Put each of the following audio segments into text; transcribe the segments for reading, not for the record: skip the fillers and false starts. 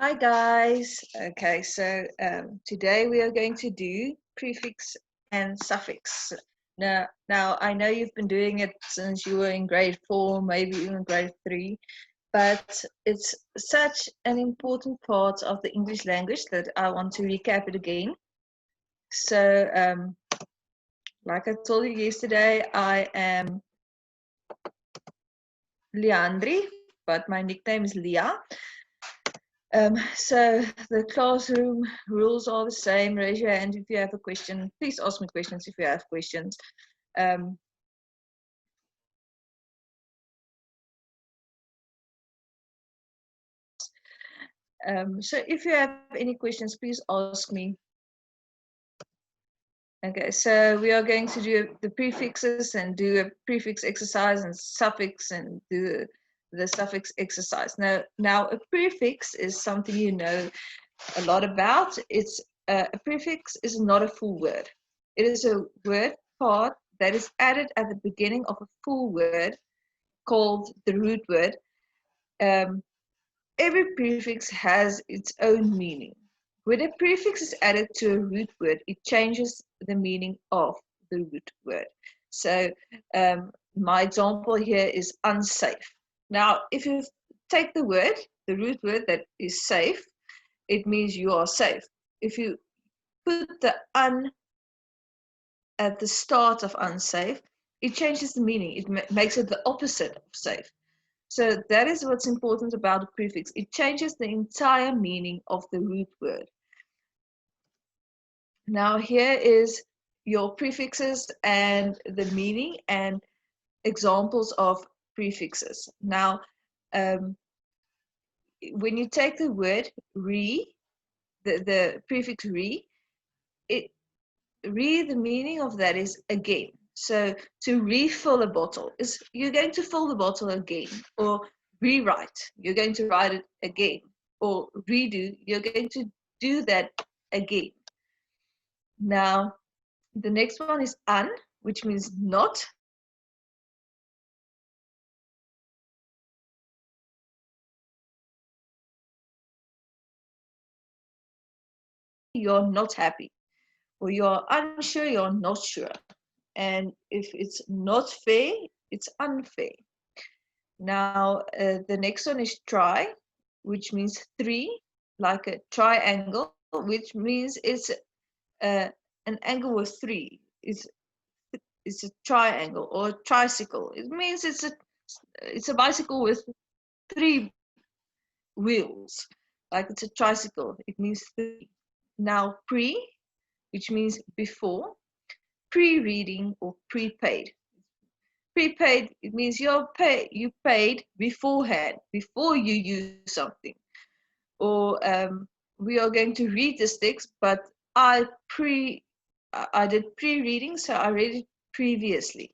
Hi guys. Okay, so today we are going to do prefix and suffix. Now I know you've been doing it since you were in grade 4, maybe even grade 3, but it's such an important part of the English language that I want to recap it again. So, like I told you yesterday, I am Leandri, but my nickname is Leah. So the classroom rules are the same. Raise your hand if you have a question. Please ask me questions if you have questions. So if you have any questions, please ask me. Okay, so we are going to do the prefixes and do a prefix exercise and suffix and do the suffix exercise. Now a prefix is something you know a lot about. It's a prefix is not a full word. It is a word part that is added at the beginning of a full word called the root word. Every prefix has its own meaning. When a prefix is added to a root word, it changes the meaning of the root word. So my example here is unsafe. Now, if you take the word, the root word that is safe, it means you are safe. If you put the un at the start of unsafe, it changes the meaning. It makes it the opposite of safe. So that is what's important about a prefix. It changes the entire meaning of the root word. Now here is your prefixes and the meaning and examples of prefixes. Now, when you take the word re, the prefix re, the meaning of that is again. So to refill a bottle is you're going to fill the bottle again, or rewrite, you're going to write it again, or redo, you're going to do that again. Now, the next one is un, which means not. You're not happy, or you're unsure, you're not sure. And if it's not fair, it's unfair. Now, the next one is tri, which means three, like a triangle, which means it's an angle with three. It's a triangle or a tricycle. It means it's a bicycle with 3 wheels, like it's a tricycle. It means 3. Now, pre, which means before, pre-reading or prepaid. Prepaid, it means you paid beforehand, before you use something. Or we are going to read this text, but I did pre-reading, so I read it previously.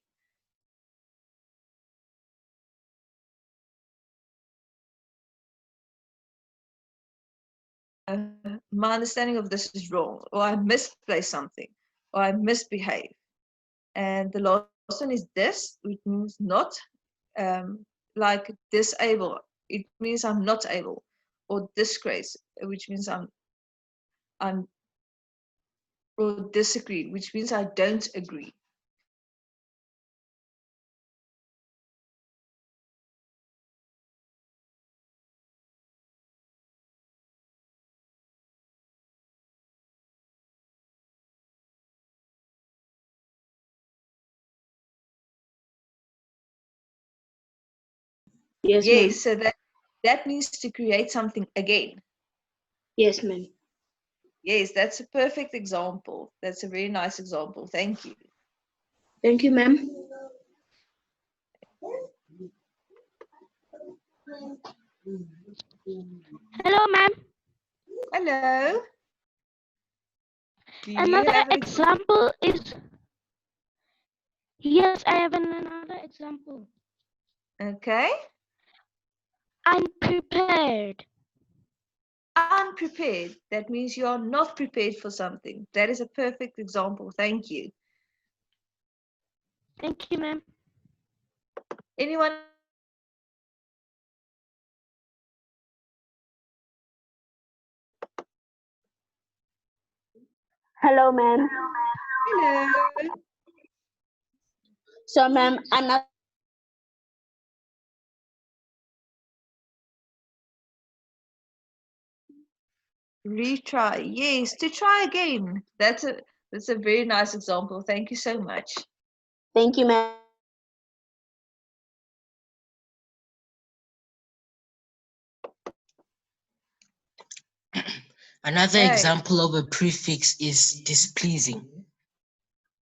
My understanding of this is wrong, or I misplaced something, or I misbehave. And the last one is dis, which means not, like disable. It means I'm not able. Or disgrace, which means I'm or disagree, which means I don't agree. Yes, Yes, so that means to create something again. Yes, ma'am. Yes, that's a perfect example. That's a very nice example. Thank you. Thank you, ma'am. Hello, ma'am. Hello. Do you Another have an example is, yes, I have another example. Okay. Unprepared. Unprepared. That means you are not prepared for something. That is a perfect example. Thank you. Thank you, ma'am. Anyone Hello, ma'am. Hello. So, ma'am, another Retry. Yes, to try again. That's a very nice example. Thank you so much. thank you, ma'am. Another Okay. example of a prefix is displeasing.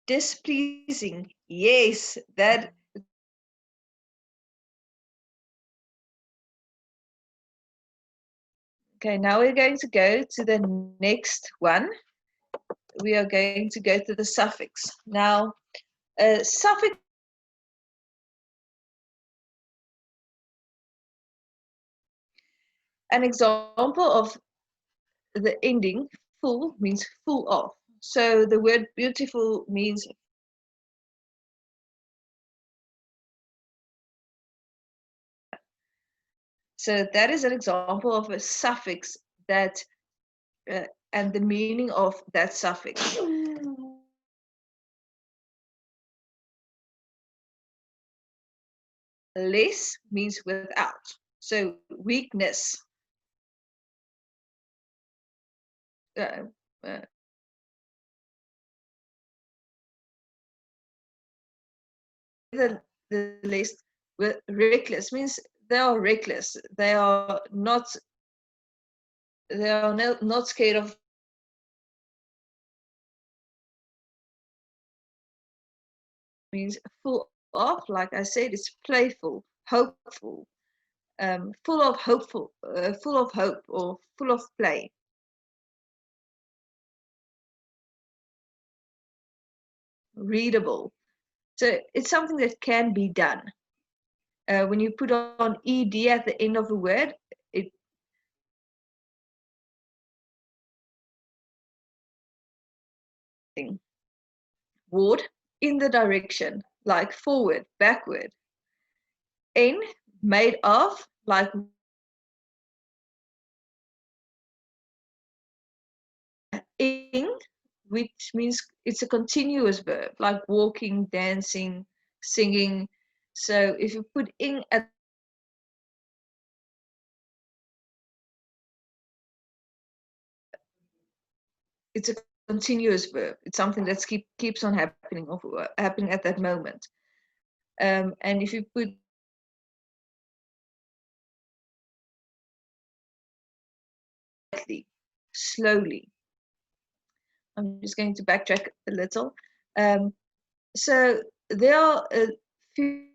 Displeasing. Yes, that. Okay, now we're going to go to the next one. We are going to go to the suffix. Now, a suffix an example of the ending full means full of. So the word beautiful means so that is an example of a suffix that and the meaning of that suffix. Less means without. So weakness. Uh, uh, the less with reckless means they are reckless. They are not scared of means full of, like I said, it's playful, hopeful, full of hope or full of play. Readable. So it's something that can be done. When you put on ed at the end of a word, it ward in the direction, like forward, backward. In, made of, like ing, which means it's a continuous verb, like walking, dancing, singing. So if you put ing at it's a continuous verb. It's something that keeps on happening at that moment. And if you put slowly, I'm just going to backtrack a little. So there are a few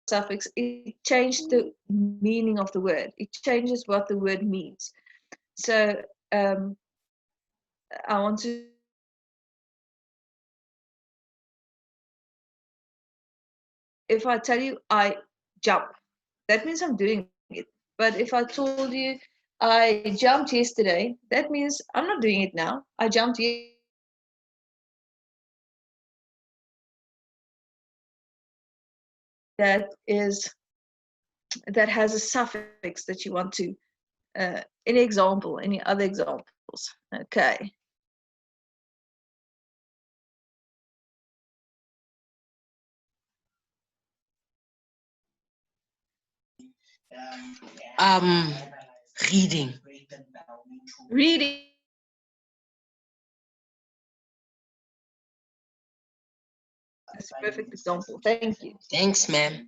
suffix. It changed the meaning of the word. It changes what the word means. So I want to if I tell you I jump, that means I'm doing it. But if I told you I jumped yesterday, that means I'm not doing it now. I jumped yesterday. That has a suffix that you want to any other examples. Okay. Reading. Reading. That's a perfect example. Thank you. Thanks, ma'am.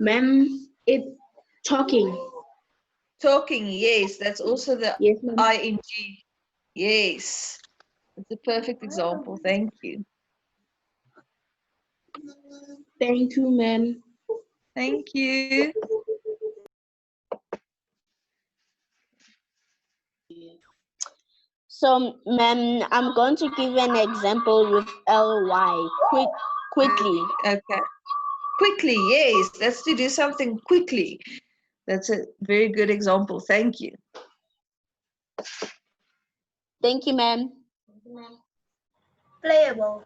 Ma'am, it talking. Talking, yes, that's also the Yes, ma'am. ing. Yes, it's a perfect example. Thank you. Thank you, ma'am. Thank you. So, ma'am, I'm going to give an example with ly. Quickly. Okay. Quickly, yes, that's to do something quickly. That's a very good example. Thank you. Thank you, ma'am. Playable.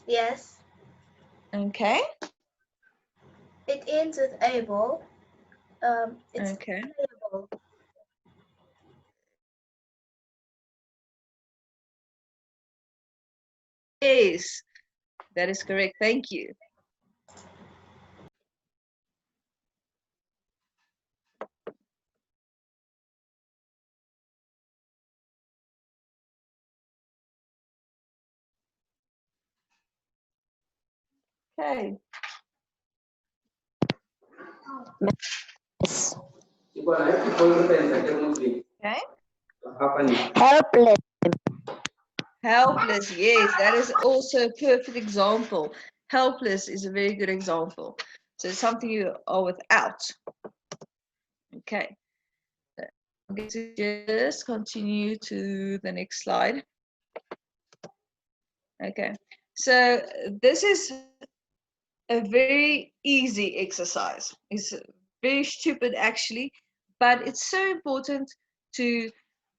Yes. Okay. It ends with able. It's Okay. playable. Yes, that is correct. Thank you. Okay. Okay. Helpless. Helpless. Yes, that is also a perfect example. Helpless is a very good example. So something you are without. Okay. I'm going to just continue to the next slide. Okay. So this is a very easy exercise. It's very stupid actually, but it's so important to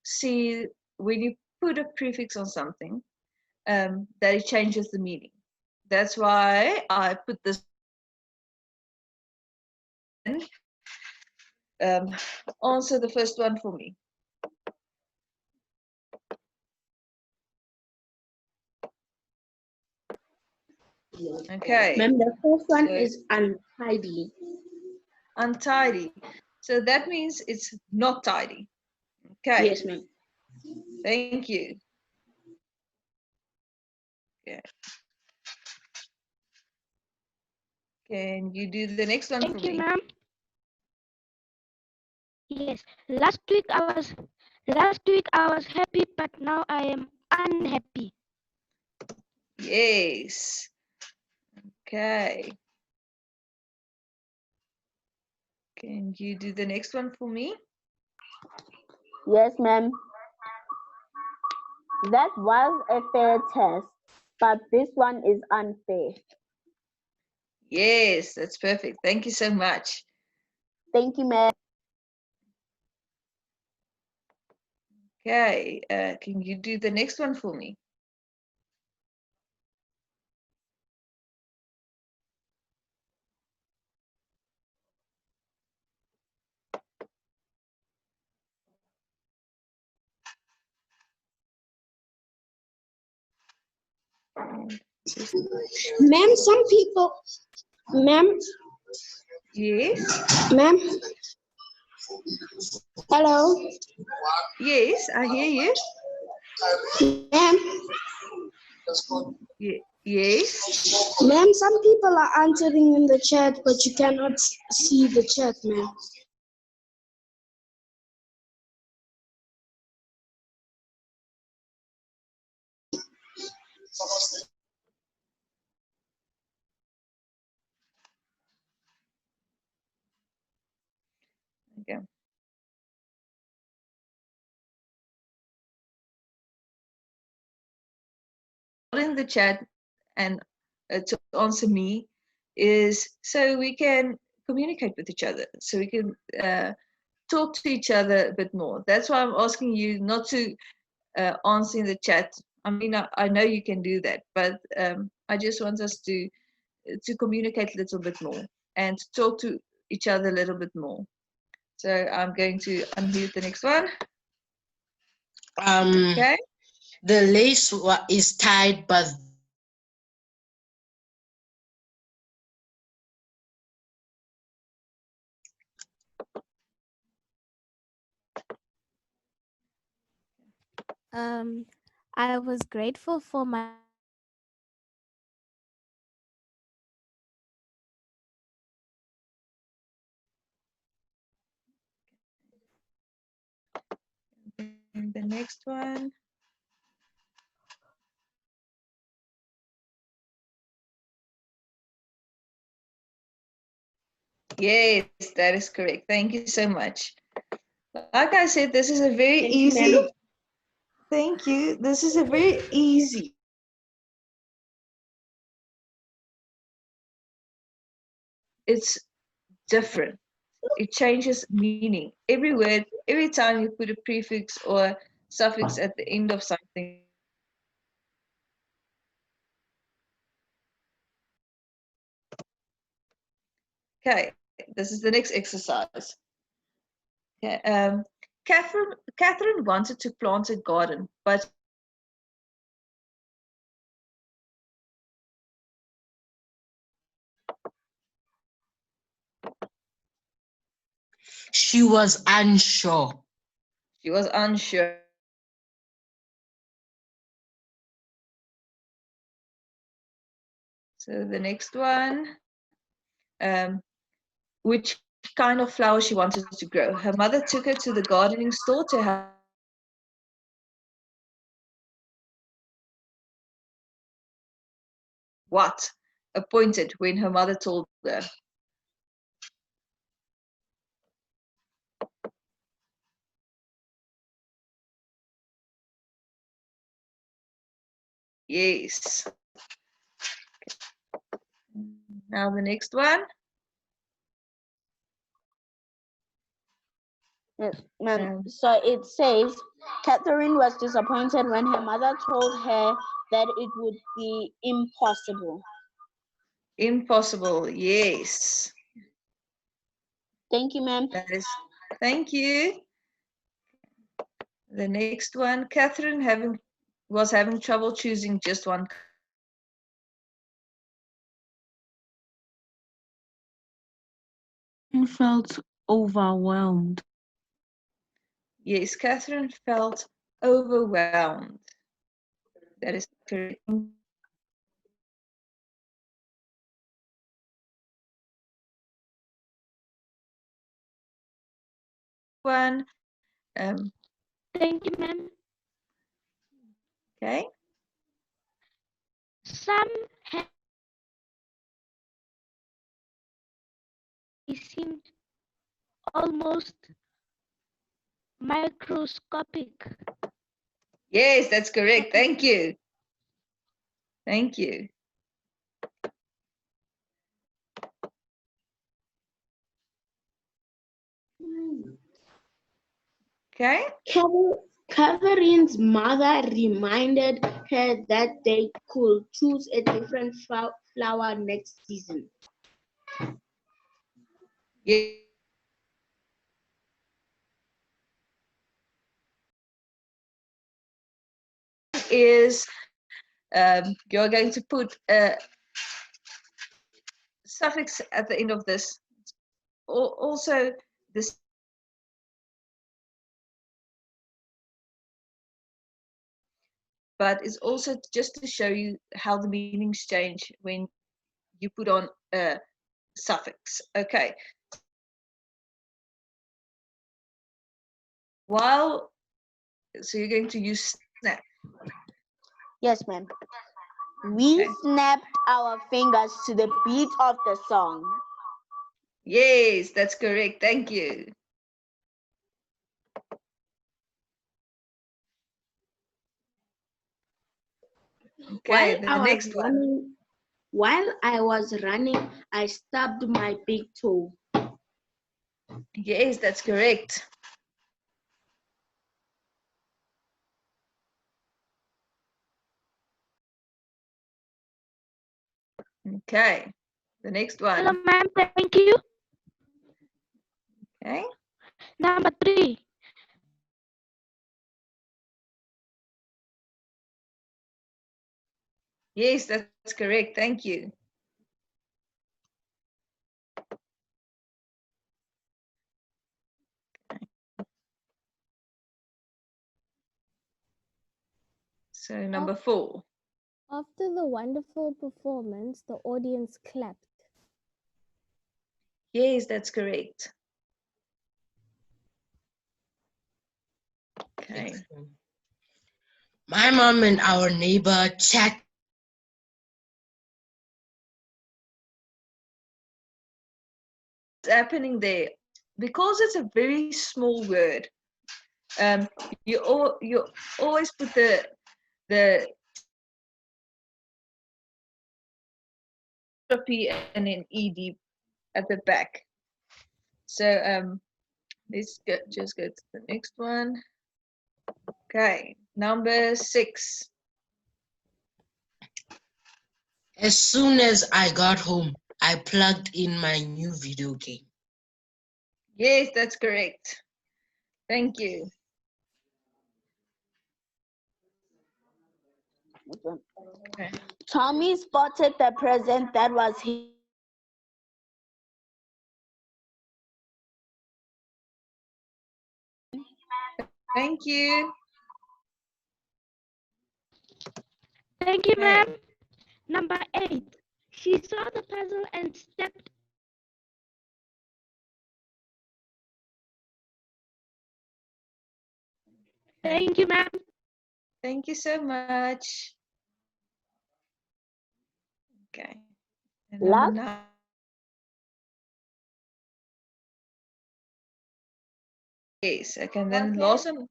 see when you put a prefix on something that it changes the meaning. That's why I put this in. Answer the first one for me. Okay. Ma'am, the first one So is untidy. untidy. So that means it's not tidy. Okay. Yes, ma'am. Thank you. Okay. Can you do the next one for Thank you, me? ma'am. Yes. Last week I was happy, but now I am unhappy. Yes. Okay. Can you do the next one for me? Yes, ma'am. That was a fair test, but this one is unfair. Yes, that's perfect. Thank you so much. Thank you, ma'am. Okay. Can you do the next one for me? Ma'am, some people, ma'am, Yes. ma'am, hello, Yes, I hear you. ma'am, Yes. ma'am, some people are answering in the chat, but you cannot see the chat, ma'am. Okay. In the chat and to answer me is so we can communicate with each other, so we can talk to each other a bit more. That's why I'm asking you not to answer in the chat. I mean, I know you can do that, but I just want us to communicate a little bit more and to talk to each other a little bit more. So I'm going to unmute the next one. Okay. The lace is tied, but I was grateful for my And the next one. Yes, that is correct. Thank you so much. Like I said, this is a very easy. Thank you. This is a very easy. It's different. It changes meaning. Every word, every time you put a prefix or suffix at the end of something. Okay, this is the next exercise. Okay, Catherine wanted to plant a garden, but She was unsure. she was unsure. So the next one, which kind of flower she wanted to grow. Her mother took her to the gardening store to help. What? Appointed when her mother told her. Yes. Now the next one. Yes, ma'am. So it says, Catherine was disappointed when her mother told her that it would be impossible. Impossible, yes. Thank you, ma'am. That is, thank you. The next one, Catherine was having trouble choosing just one. Felt overwhelmed. Yes, Catherine felt overwhelmed. That is correct. One. Thank you, ma'am. Okay. Some seemed almost microscopic. Yes, that's correct. Thank you. Thank you. Okay. Catherine's mother reminded her that they could choose a different flower next season. Yeah. Is you're going to put a suffix at the end of this. Also, this. But it's also just to show you how the meanings change when you put on a suffix. Okay. So you're going to use snap. Yes, ma'am. We snapped our fingers to the beat of the song. Yes, that's correct. Thank you. Okay, the next one. While I was running, I stubbed my big toe. Yes, that's correct. Okay, the next one. Hello, ma'am. Thank you. Okay. Number 3. Yes, that's correct. Thank you. So number 4. After the wonderful performance, the audience clapped. Yes, that's correct. Okay. My mom and our neighbor chat. What's happening there? Because it's a very small word, you always put the P and an ed at the back. So let's just go to the next one. Okay, number 6. As soon as I got home, I plugged in my new video game. Yes, that's correct. Thank you. Okay. Tommy spotted the present that was his. Thank you. Thank you, Okay. ma'am. Number 8. She saw the puzzle and stepped. Thank you, ma'am. Thank you so much. Okay. And number Last? 9. Yes, okay. And then last one.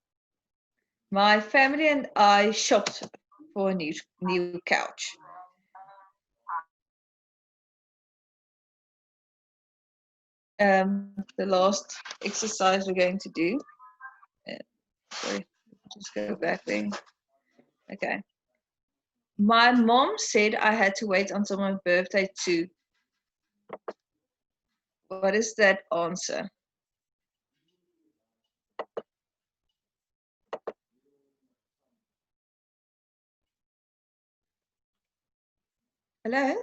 My family and I shopped for a new couch. The last exercise we're going to do. Sorry, just go back there. Okay. My mom said I had to wait until my birthday to. What is that answer? Hello?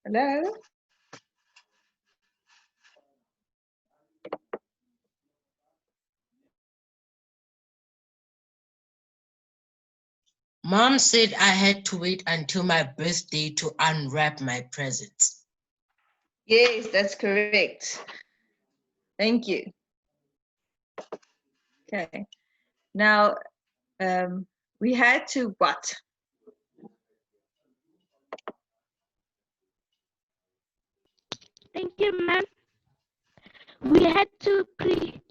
Hello? Mom said I had to wait until my birthday to unwrap my presents. Yes, that's correct. Thank you. Okay. Now, we had to what? Thank you, ma'am. We had to preheat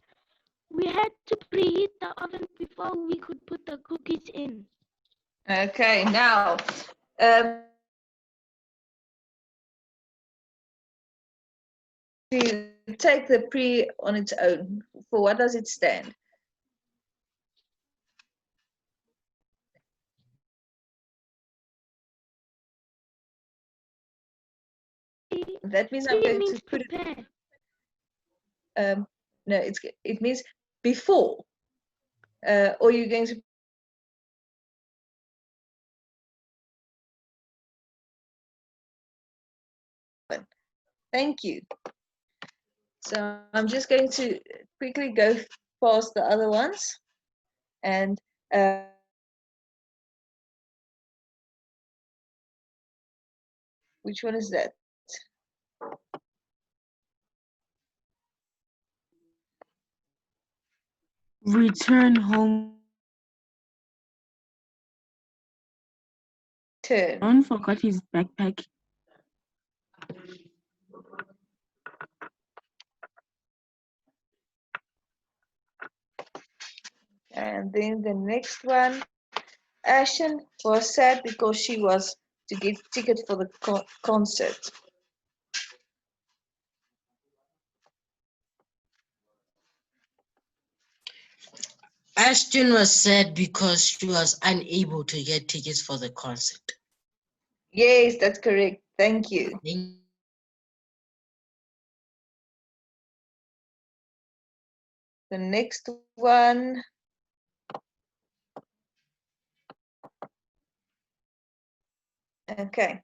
the oven before we could put the cookies in. Okay, now, to take the pre on its own, for what does it stand? That means I'm going to put prepare. it. No, it means before. Or you're going to. Thank you. So I'm just going to quickly go past the other ones, and which one is that? Return home. Turn. Ron forgot his backpack. And then the next one, Ashen was sad because she was to get ticket for the concert. Ashton was sad because she was unable to get tickets for the concert. Yes, that's correct. Thank you. The next one. Okay.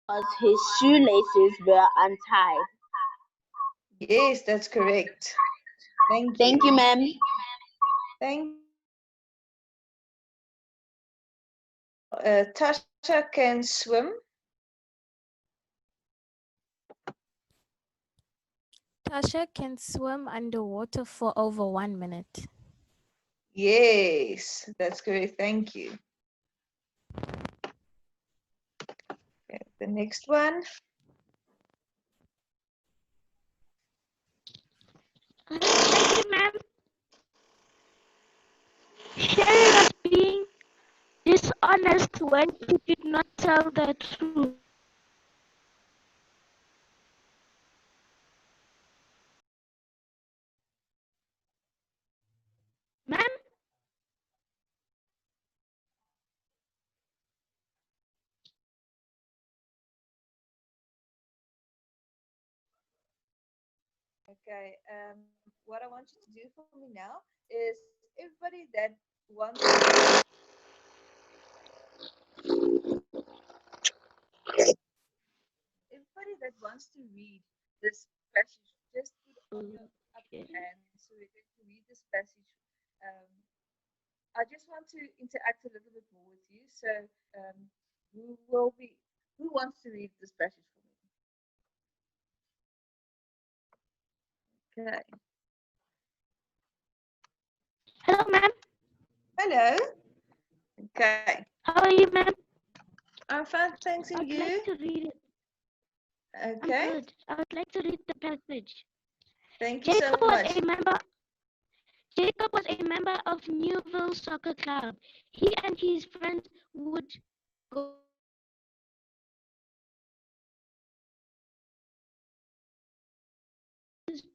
Because his shoelaces were untied. Yes, that's correct. Thank you. Thank you, ma'am. Thank Tasha can swim. Sasha can swim underwater for over 1 minute. Yes, that's correct. Thank you. Okay, the next one. Thank you, ma'am. Sharon was being dishonest when she did not tell the truth. Ma'am, Okay, what I want you to do for me now is everybody that wants to read this passage, just put on your up your hand. So we're going to read this passage. Um, I just want to interact a little bit more with you. So um, who wants to read this passage for me? Okay. hello, ma'am. Hello. Okay. How are you, ma'am? I'm fine, thanks, and I'd you? like to read it. I'm Okay. good. I would like to read the passage. Thank you so much. Jacob was a member of Newville Soccer Club. He and his friends would go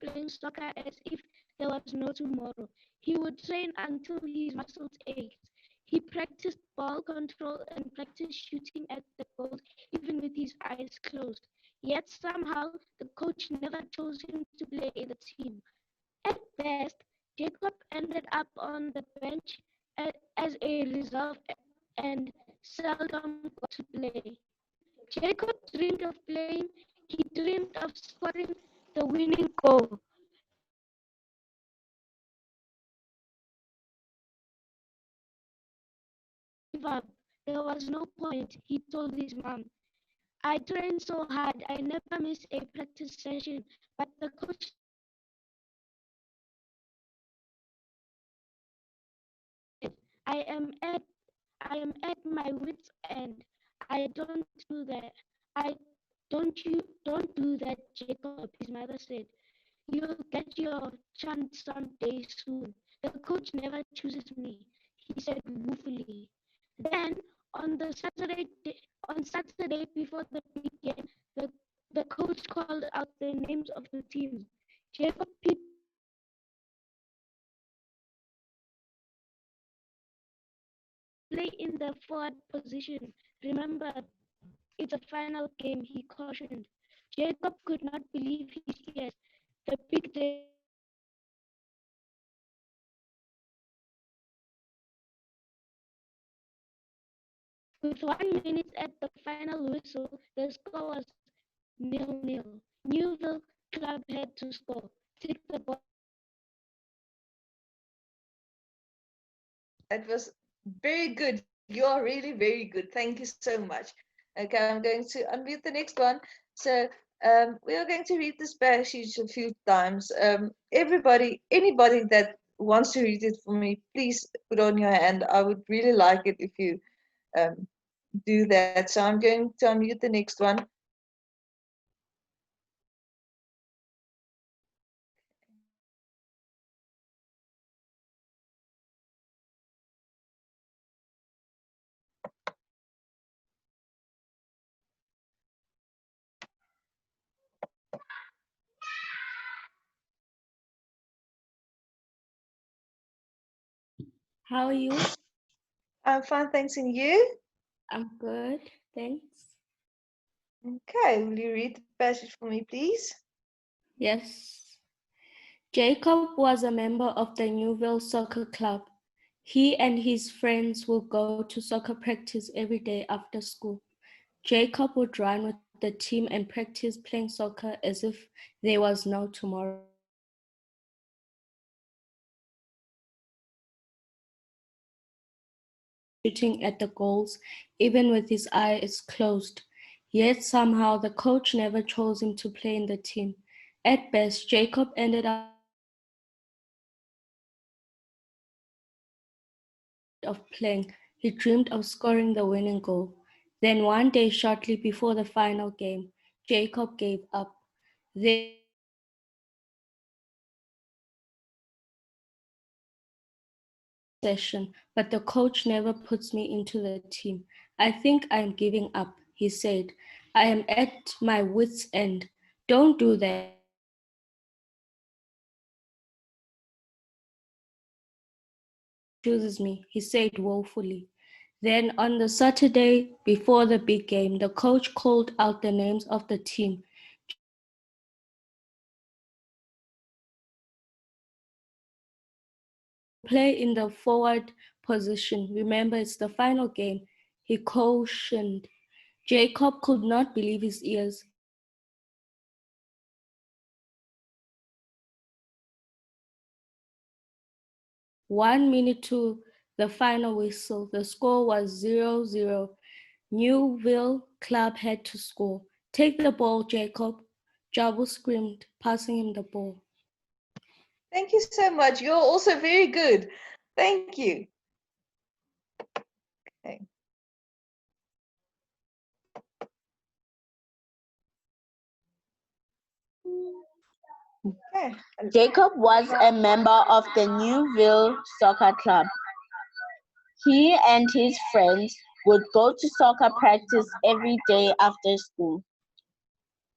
playing soccer as if there was no tomorrow. He would train until his muscles ached. He practiced ball control and practiced shooting at the goals even with his eyes closed. Yet somehow the coach never chose him to play in the team. At best, Jacob ended up on the bench as a reserve and seldom got to play. Jacob dreamed of playing. He dreamed of scoring the winning goal. Give up. There was no point, he told his mom. I trained so hard, I never missed a practice session, but the coach said, I am at my wit's end. I don't do that. I don't do that, Jacob, his mother said. You'll get your chance someday soon. The coach never chooses me, he said ruefully. Then on Saturday before the big game, the coach called out the names of the teams. Jacob picked play in the forward position. Remember, it's a final game, he cautioned. Jacob could not believe his ears. The big day with 1 minute at the final whistle, the score was 0-0. Newville club had to score. Tick the box. That was very good. You're really very good. Thank you so much. Okay, I'm going to unmute the next one. So we are going to read this passage a few times. Anybody that wants to read it for me, please put on your hand. I would really like it if you um, do that. So I'm going to unmute the next one. How are you? I'm fine, thanks. And you? I'm good, thanks. Okay, will you read the passage for me, please? Yes. Jacob was a member of the Newville Soccer Club. He and his friends would go to soccer practice every day after school. Jacob would run with the team and practice playing soccer as if there was no tomorrow. Shooting at the goals, even with his eyes closed. Yet somehow the coach never chose him to play in the team. At best, Jacob ended up on the bench as a reserve, and of playing, he dreamed of scoring the winning goal. Then one day, shortly before the final game, Jacob gave up. There is no point, he told his mother. I trained so hard. I never missed a practice session, but the coach never puts me into the team. I think I'm giving up, he said. I am at my wits' end. Don't do that, Jacob. The coach never chooses me, he said woefully. Then on the Saturday before the big game, the coach called out the names of the team. Jacob was selected. Jacob will play in the forward position. Remember, it's the final game, he cautioned. Jacob could not believe his ears. He ran to the bench. One minute to the final whistle. The score was 0-0. Newville Club had to score. Take the ball, Jacob. Jabu screamed, passing him the ball. Thank you so much. You're also very good. Thank you. Okay. Okay. Jacob was a member of the Newville Soccer Club. He and his friends would go to soccer practice every day after school.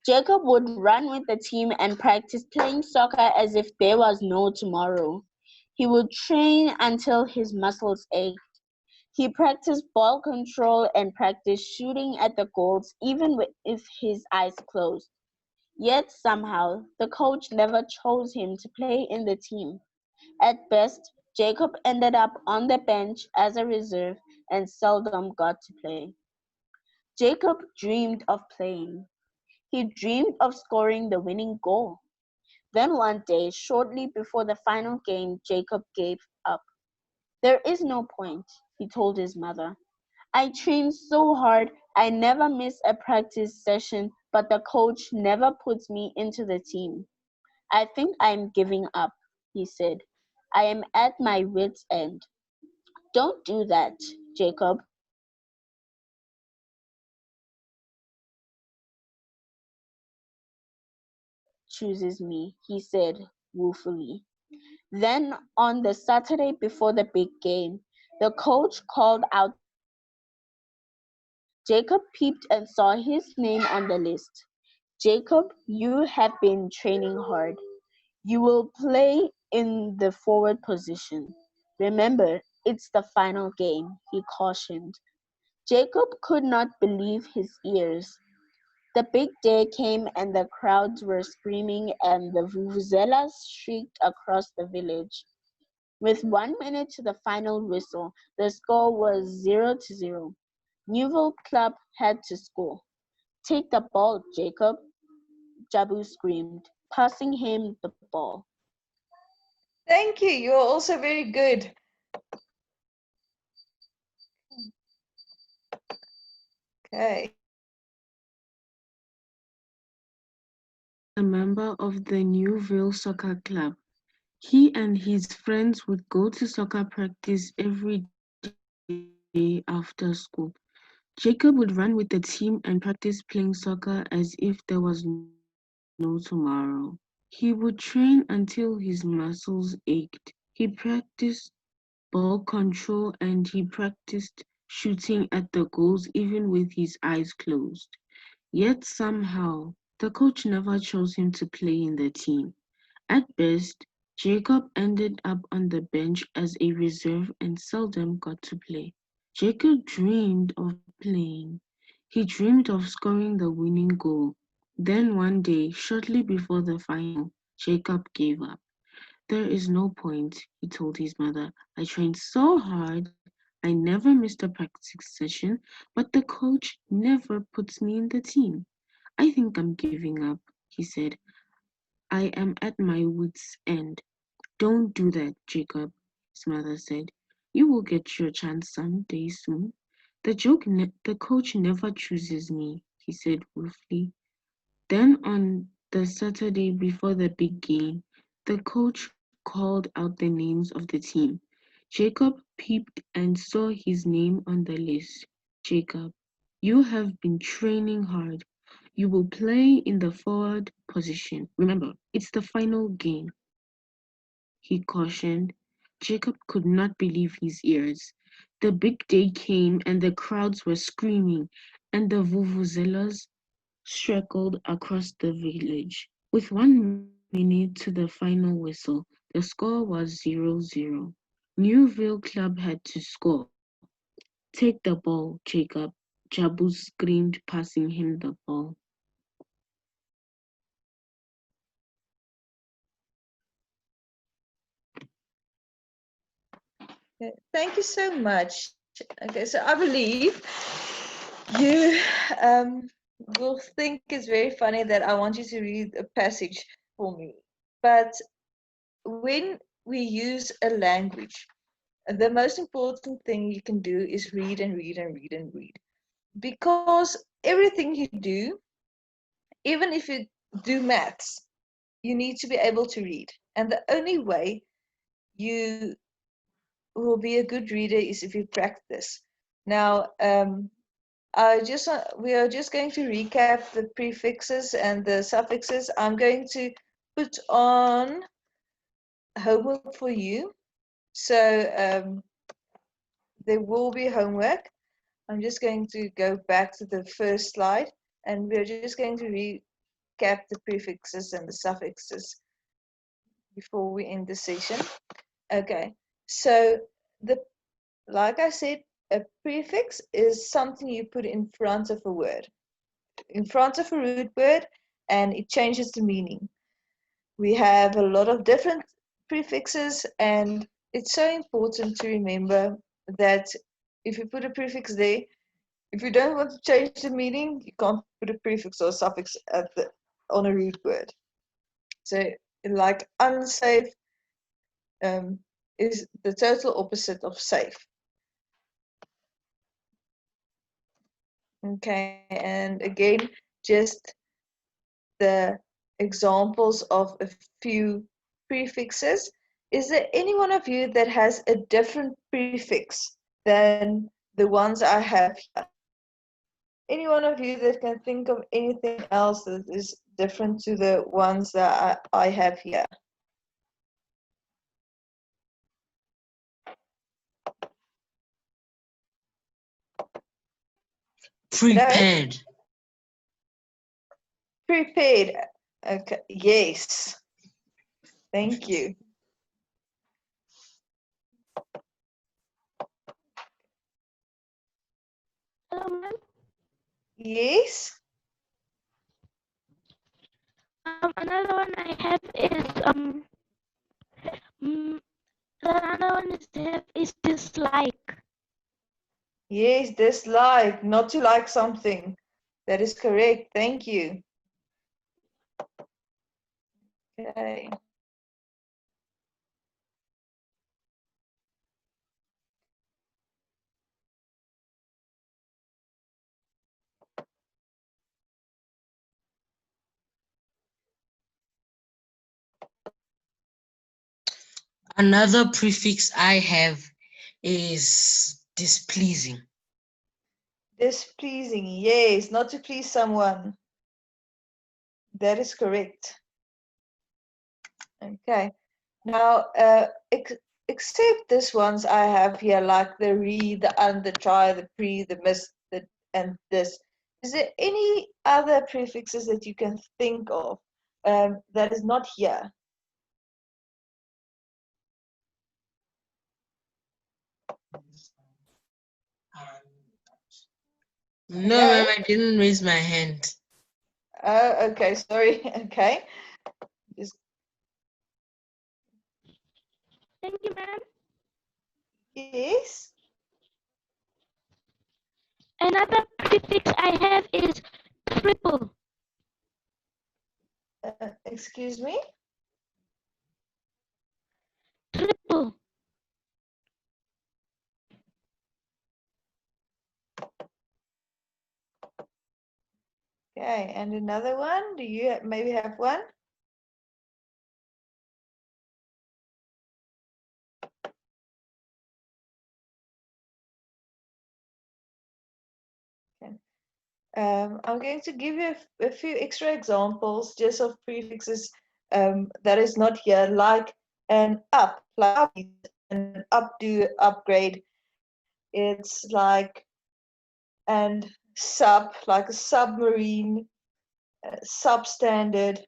Jacob would run with the team and practice playing soccer as if there was no tomorrow. He would train until his muscles ached. He practiced ball control and practiced shooting at the goals even with his eyes closed. Yet somehow, the coach never chose him to play in the team. At best, Jacob ended up on the bench as a reserve and seldom got to play. Jacob dreamed of playing. He dreamed of scoring the winning goal. Then one day, shortly before the final game, Jacob gave up. There is no point, he told his mother. I trained so hard, I never miss a practice session, but the coach never puts me into the team. I think I'm giving up, he said. I am at my wits' end. Don't do that, Jacob. Chooses me, he said ruefully. Then on the Saturday before the big game, the coach called out the names. Jacob peeped and saw his name on the list. Jacob, you have been training hard. You will play in the forward position. Remember, it's the final game, he cautioned. Jacob could not believe his ears. The big day came and the crowds were screaming and the vuvuzelas shrieked across the village. With 1 minute to the final whistle, the score was 0-0. Newville Club had to score. Take the ball, Jacob, Jabu screamed, passing him the ball. Thank you. You're also very good. Okay. A member of the Newville Soccer Club. He and his friends would go to soccer practice every day after school. Jacob would run with the team and practice playing soccer as if there was no tomorrow. He would train until his muscles ached. He practiced ball control and he practiced shooting at the goals even with his eyes closed. Yet somehow, the coach never chose him to play in the team. At best, Jacob ended up on the bench as a reserve and seldom got to play. Jacob dreamed of playing. He dreamed of scoring the winning goal. Then one day, shortly before the final, Jacob gave up. There is no point, he told his mother. I trained so hard, I never missed a practice session, but the coach never puts me in the team. I think I'm giving up, he said. I am at my wits' end. Don't do that, Jacob, his mother said. You will get your chance someday soon. The coach never chooses me, he said ruefully. Then on the the Saturday before the big game, the coach called out the names of the team. Jacob peeped and saw his name on the list. Jacob, you have been training hard. You will play in the forward position. Remember, it's the final game, he cautioned. Jacob could not believe his ears. The big day came and the crowds were screaming and the vuvuzelas circled across the village. With 1 minute to the final whistle, the score was 0-0. Newville Club had to score. Take the ball, Jacob. Jabu screamed, passing him the ball. Thank you so much. Okay, so I believe you will think it's very funny that I want you to read a passage for me. But when we use a language, the most important thing you can do is read and read and read and read. Because everything you do, even if you do maths, you need to be able to read. And the only way you will be a good reader is if you practice. Now, we are just going to recap the prefixes and the suffixes. I'm going to put on homework for you. So there will be homework. I'm just going to go back to the first slide, and we're just going to recap the prefixes and the suffixes before we end the session. Okay, so like I said, a prefix is something you put in front of a word, in front of a root word, and it changes the meaning. We have a lot of different prefixes, and it's so important to remember that if you put a prefix there, if you don't want to change the meaning, you can't put a prefix or a suffix on a root word. So, like unsafe is the total opposite of safe. Okay, and again, just the examples of a few prefixes. Is there any one of you that has a different prefix than the ones I have here? Any one of you that can think of anything else that is different to the ones that I have here? Prepared. Prepared. Okay, yes. Thank you. Hello, ma'am. Yes. Another one I have is another one is dislike. Yes, dislike, not to like something. That is correct. Thank you. Okay. Another prefix I have is displeasing. Displeasing, yes, not to please someone. That is correct. Okay. Now, except this ones I have here, like the re, the un, the try, the pre, the miss, the and this. Is there any other prefixes that you can think of that is not here? No, No? ma'am, I didn't raise my hand. Oh, okay, sorry. Okay. Just, Thank you, ma'am. yes. Another prefix I have is triple. Excuse me? Triple. Okay, and another one. Do you maybe have one? Okay. I'm going to give you a few extra examples just of prefixes that is not here, like an up, like up, and updo, upgrade. It's like and sub, like a submarine, substandard.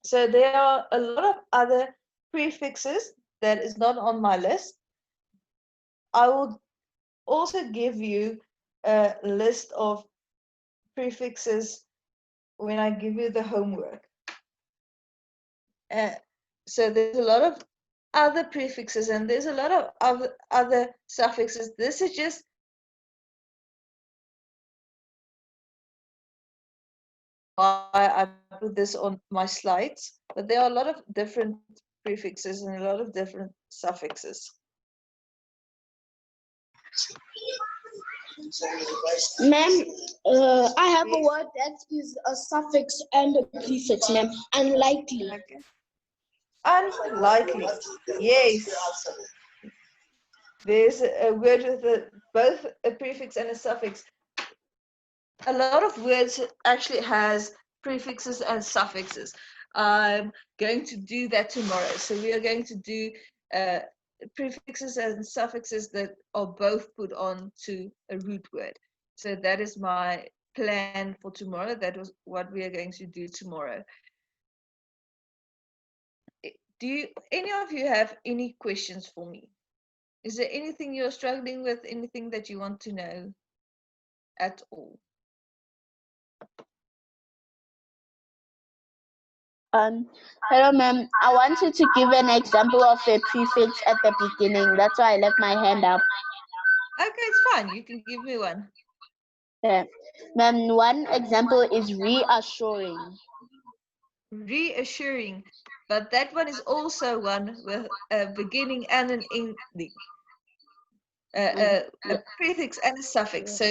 So there are a lot of other prefixes that is not on my list. I will also give you a list of prefixes when I give you the homework. So there's a lot of other prefixes and there's a lot of other suffixes. This is just why I put this on my slides, but there are a lot of different prefixes and a lot of different suffixes. Ma'am, I have a word that is a suffix and a prefix, ma'am. Unlikely. Okay. Unlikely. Yes. There's a word with both a prefix and a suffix. A lot of words actually has prefixes and suffixes. I'm going to do that tomorrow. So we are going to do prefixes and suffixes that are both put on to a root word. So that is my plan for tomorrow. That was what we are going to do tomorrow. Do any of you have any questions for me? Is there anything you're struggling with, anything that you want to know at all? Hello, ma'am. I wanted to give an example of a prefix at the beginning. That's why I left my hand up. Okay, it's fine. You can give me one. Yeah. Ma'am, one example is reassuring. Reassuring, but that one is also one with a beginning and an ending. A prefix and a suffix. So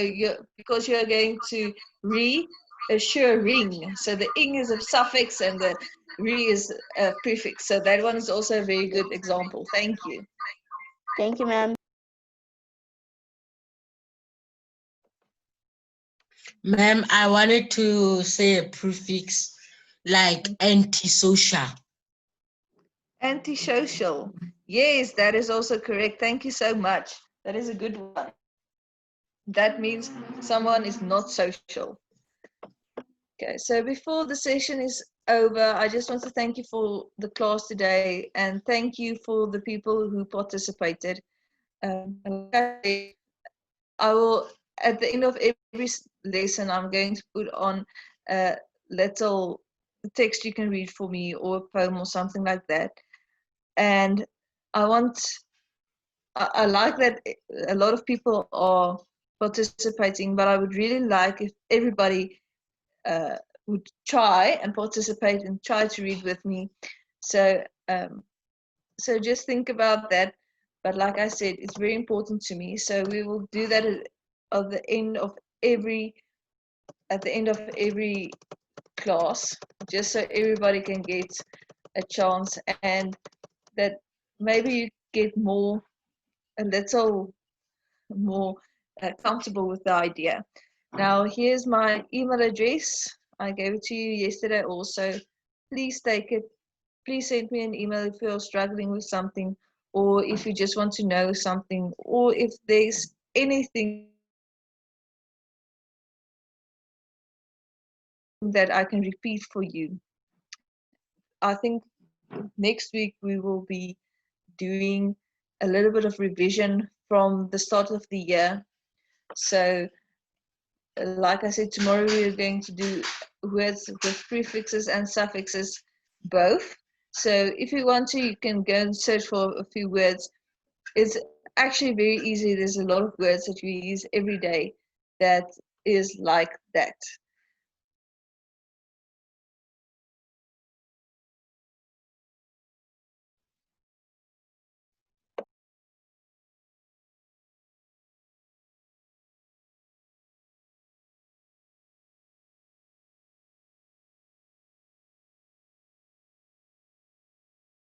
because you're going to reassuring. So the ing is a suffix and the re is a prefix. So that one is also a very good example. Thank you. Thank you, ma'am. Ma'am, I wanted to say a prefix like antisocial. Antisocial. Yes, that is also correct. Thank you so much. That is a good one. That means someone is not social. Okay, so before the session is over, I just want to thank you for the class today and thank you for the people who participated. I will, at the end of every lesson, I'm going to put on a little text you can read for me or a poem or something like that. And I like that a lot of people are participating, but I would really like if everybody would try and participate and try to read with me. So so just think about that. But like I said, it's very important to me. So we will do that at the end of every class, just so everybody can get a chance and that maybe you get a little more comfortable with the idea. Now, here's my email address. I gave it to you yesterday also. Please take it. Please send me an email if you're struggling with something or if you just want to know something or if there's anything that I can repeat for you. I think next week we will be doing a little bit of revision from the start of the year. So like I said, tomorrow we are going to do words with prefixes and suffixes both. So if you want to, you can go and search for a few words. It's actually very easy. There's a lot of words that we use every day that is like that.